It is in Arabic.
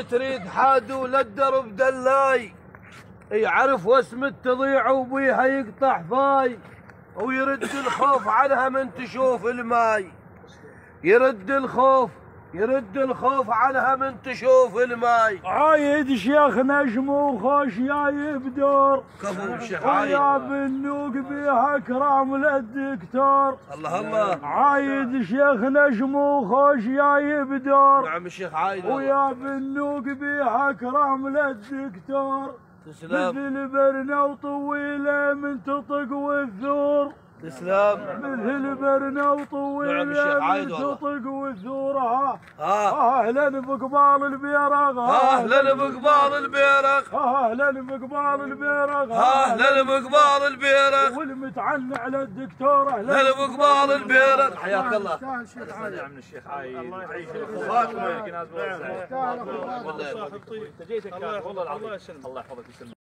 تريد حاد ولا الدرب دلاي، يعرف واسم تضيع وبيها يقطع فاي، ويرد الخوف عنها من تشوف الماي. يرد الخوف عنها من تشوف الماي. عايد شيخ نجم وخوش جايب دور، كفو الشيخ عايد ويا بالنوق بيها كرام للدكتور. الله الله. عايد شيخ نجم وخوش جايب دور، نعم الشيخ عايد ويا بالنوق بيها كرام للدكتور. تسلم. مثل برنة وطويلة من تطق والثور. تسلم. مثل برنة وطويلة من تطق والثور. اهلا بقبال البيرغ، اهلا بقبال البيرغ، اهلا بقبال البيرغ، اهلا بقبال البيرغ، والمتعنع للدكتور اهلا بقبال البيرغ. حياك الله. يا عم الشيخ عايد، الله يحفظك. يجينا والله. انت جيتك والله العظيم. الله يحفظك ويسلمك.